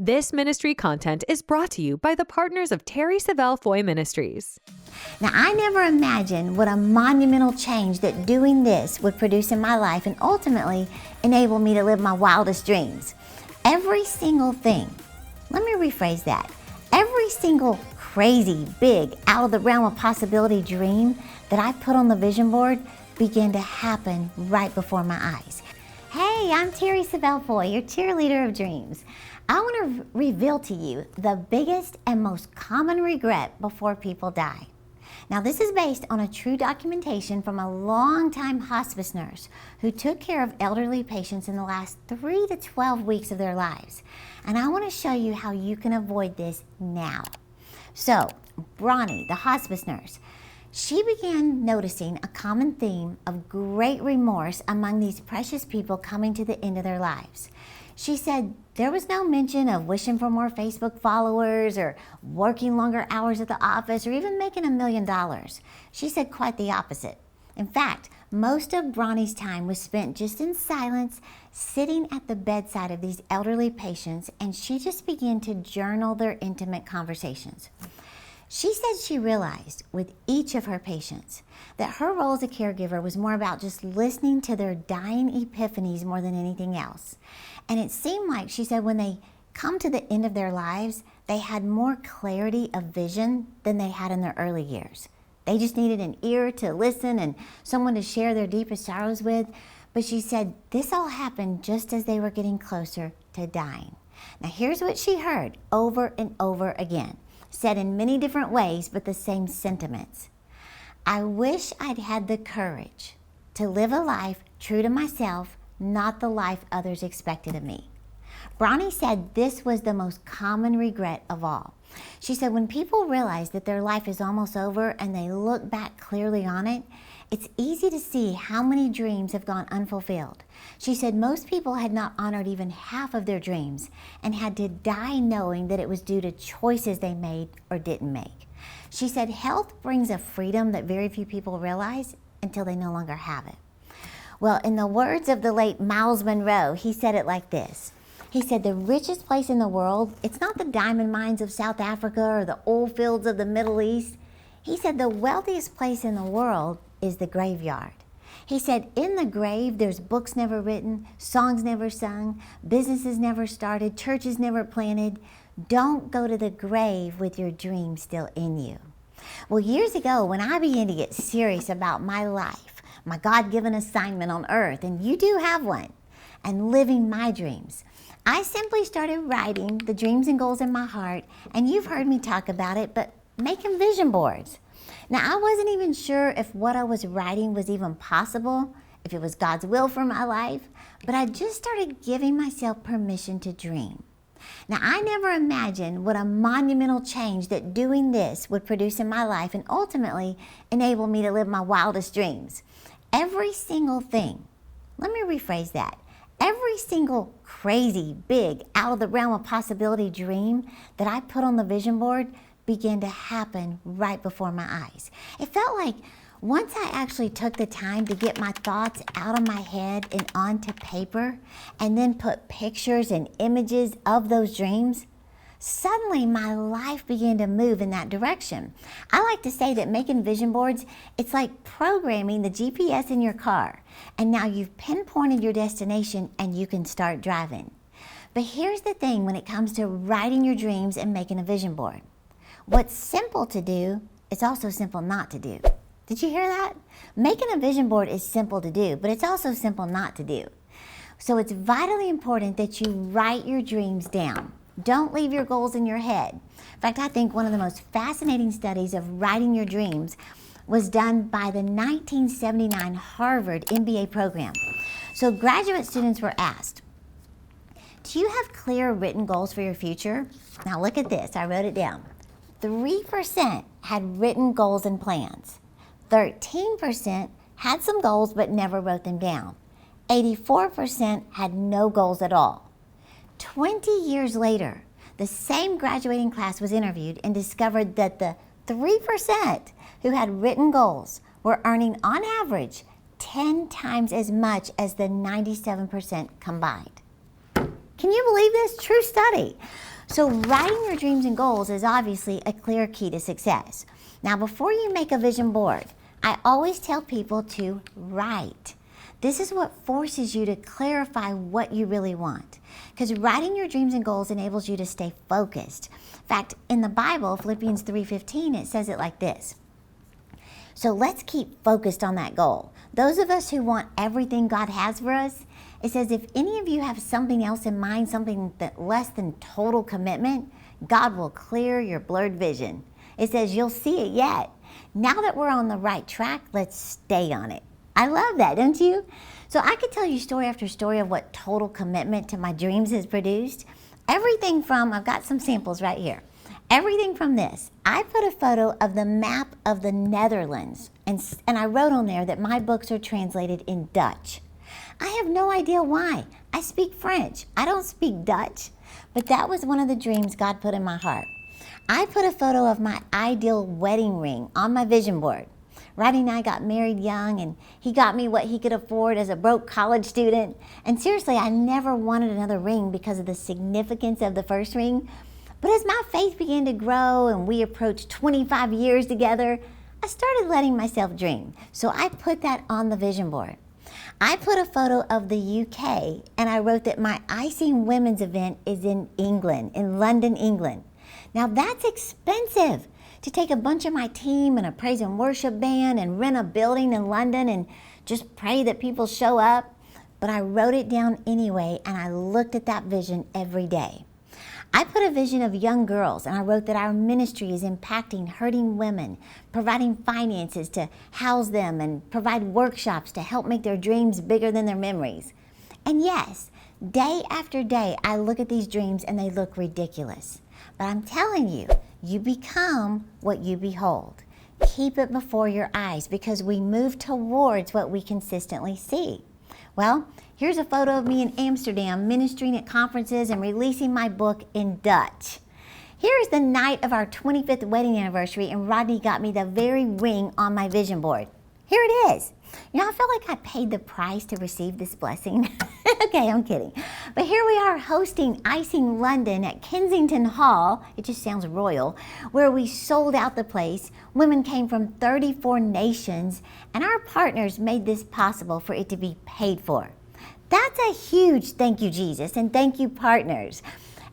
This ministry content is brought to you by the partners of Terry Savelle Foy Ministries. Now, I never imagined what a monumental change that doing this would produce in my life and ultimately enable me to live my wildest dreams. Every single thing, let me rephrase that, every single crazy, big, out of the realm of possibility dream that I put on the vision board began to happen right before my eyes. Hey, I'm Terry Savelle Foy, your cheerleader of dreams. I want to reveal to you the biggest and most common regret before people die. Now, this is based on a true documentation from a longtime hospice nurse who took care of elderly patients in the last 3 to 12 weeks of their lives. And I want to show you how you can avoid this now. So, Bronnie, the hospice nurse, she began noticing a common theme of great remorse among these precious people coming to the end of their lives. She said there was no mention of wishing for more Facebook followers or working longer hours at the office or even making $1 million. She said quite the opposite. In fact, most of Bronnie's time was spent just in silence, sitting at the bedside of these elderly patients, and she just began to journal their intimate conversations. She said she realized with each of her patients that her role as a caregiver was more about just listening to their dying epiphanies more than anything else. And it seemed like, she said, when they come to the end of their lives, they had more clarity of vision than they had in their early years. They just needed an ear to listen and someone to share their deepest sorrows with. But she said this all happened just as they were getting closer to dying. Now, here's what she heard over and over again, said in many different ways, but the same sentiments. I wish I'd had the courage to live a life true to myself, not the life others expected of me. Bronnie said this was the most common regret of all. She said when people realize that their life is almost over and they look back clearly on it, it's easy to see how many dreams have gone unfulfilled. She said most people had not honored even half of their dreams and had to die knowing that it was due to choices they made or didn't make. She said health brings a freedom that very few people realize until they no longer have it. Well, in the words of the late Miles Monroe, he said it like this. He said the richest place in the world, it's not the diamond mines of South Africa or the oil fields of the Middle East. He said the wealthiest place in the world is the graveyard. He said in the grave there's books never written, songs never sung, businesses never started, churches never planted. Don't go to the grave with your dream still in you. Well, years ago when I began to get serious about my life, my God-given assignment on earth, and you do have one, and living my dreams, I simply started writing the dreams and goals in my heart, and you've heard me talk about it, but making vision boards. Now, I wasn't even sure if what I was writing was even possible, if it was God's will for my life, but I just started giving myself permission to dream. Now, I never imagined what a monumental change that doing this would produce in my life and ultimately enable me to live my wildest dreams. Every single thing, let me rephrase that, every single crazy, big, out of the realm of possibility dream that I put on the vision board began to happen right before my eyes. It felt like once I actually took the time to get my thoughts out of my head and onto paper and then put pictures and images of those dreams, suddenly my life began to move in that direction. I like to say that making vision boards, it's like programming the GPS in your car, and now you've pinpointed your destination and you can start driving. But here's the thing when it comes to writing your dreams and making a vision board. What's simple to do is also simple not to do. Did you hear that? Making a vision board is simple to do, but it's also simple not to do. So it's vitally important that you write your dreams down. Don't leave your goals in your head. In fact, I think one of the most fascinating studies of writing your dreams was done by the 1979 Harvard MBA program. So graduate students were asked, do you have clear written goals for your future? Now look at this, I wrote it down. 3% had written goals and plans. 13% had some goals but never wrote them down. 84% had no goals at all. 20 years later, the same graduating class was interviewed and discovered that the 3% who had written goals were earning on average 10 times as much as the 97% combined. Can you believe this? True study. So writing your dreams and goals is obviously a clear key to success. Now, before you make a vision board, I always tell people to write. This is what forces you to clarify what you really want. Because writing your dreams and goals enables you to stay focused. In fact, in the Bible, Philippians 3:15, it says it like this. So let's keep focused on that goal. Those of us who want everything God has for us, it says if any of you have something else in mind, something that less than total commitment, God will clear your blurred vision. It says you'll see it yet. Now that we're on the right track, let's stay on it. I love that, don't you? So I could tell you story after story of what total commitment to my dreams has produced. Everything from, I've got some samples right here. Everything from this. I put a photo of the map of the Netherlands, and I wrote on there that my books are translated in Dutch. I have no idea why. I speak French. I don't speak Dutch, but that was one of the dreams God put in my heart. I put a photo of my ideal wedding ring on my vision board. Rodney and I got married young, and he got me what he could afford as a broke college student. And seriously, I never wanted another ring because of the significance of the first ring. But as my faith began to grow and we approached 25 years together, I started letting myself dream. So I put that on the vision board. I put a photo of the UK, and I wrote that my icing women's event is in England, in London, England. Now that's expensive, to take a bunch of my team and a praise and worship band and rent a building in London and just pray that people show up. But I wrote it down anyway, and I looked at that vision every day. I put a vision of young girls, and I wrote that our ministry is impacting hurting women, providing finances to house them and provide workshops to help make their dreams bigger than their memories. And yes, day after day, I look at these dreams and they look ridiculous. But I'm telling you, you become what you behold. Keep it before your eyes, because we move towards what we consistently see. Well, here's a photo of me in Amsterdam ministering at conferences and releasing my book in Dutch. Here's the night of our 25th wedding anniversary, and Rodney got me the very ring on my vision board. Here it is. You know, I felt like I paid the price to receive this blessing. Okay, I'm kidding. But here we are hosting Icing London at Kensington Hall. It just sounds royal. Where we sold out the place. Women came from 34 nations, and our partners made this possible for it to be paid for. That's a huge thank you, Jesus, and thank you, partners.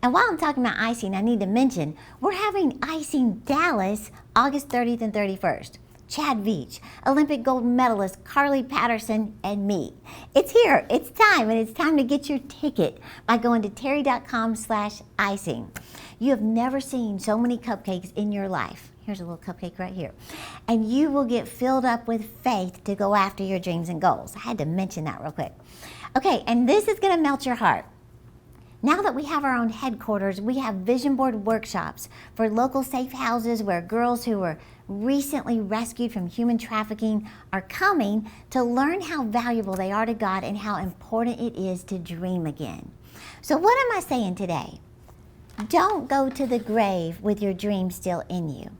And while I'm talking about icing, I need to mention we're having Icing Dallas August 30th and 31st. Chad Veach, Olympic gold medalist Carly Patterson, and me. It's here, it's time, and it's time to get your ticket by going to terry.com/icing. You have never seen so many cupcakes in your life. Here's a little cupcake right here. And you will get filled up with faith to go after your dreams and goals. I had to mention that real quick. Okay, and this is gonna melt your heart. Now that we have our own headquarters, we have vision board workshops for local safe houses where girls who were recently rescued from human trafficking are coming to learn how valuable they are to God and how important it is to dream again. So what am I saying today? Don't go to the grave with your dream still in you.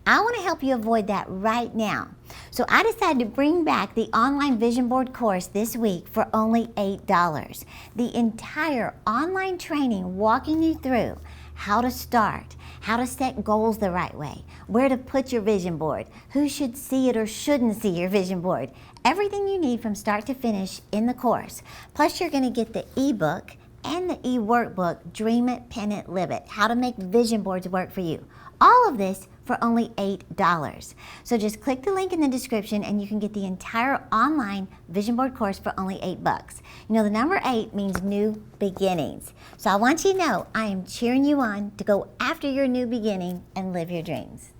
I want to help you avoid that right now. So I decided to bring back the online vision board course this week for only $8. The entire online training walking you through how to start, how to set goals the right way, where to put your vision board, who should see it or shouldn't see your vision board. Everything you need from start to finish in the course. Plus you're going to get the ebook and the e-workbook, Dream It, Pen It, Live It, how to make vision boards work for you. All of this for only $8. So just click the link in the description and you can get the entire online vision board course for only $8. You know, the number 8 means new beginnings. So I want you to know I am cheering you on to go after your new beginning and live your dreams.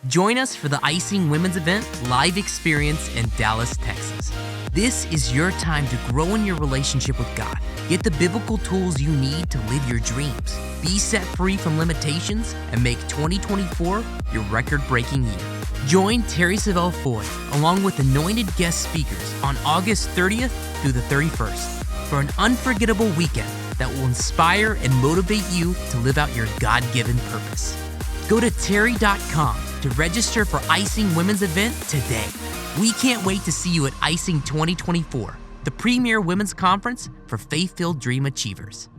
Join us for the Icing Women's Event live experience in Dallas, Texas. This is your time to grow in your relationship with God. Get the biblical tools you need to live your dreams. Be set free from limitations and make 2024 your record-breaking year. Join Terry Savelle Foy along with anointed guest speakers on August 30th through the 31st for an unforgettable weekend that will inspire and motivate you to live out your God-given purpose. Go to terry.com to register for Icing Women's Event today. We can't wait to see you at Icing 2024, the premier women's conference for faith-filled dream achievers.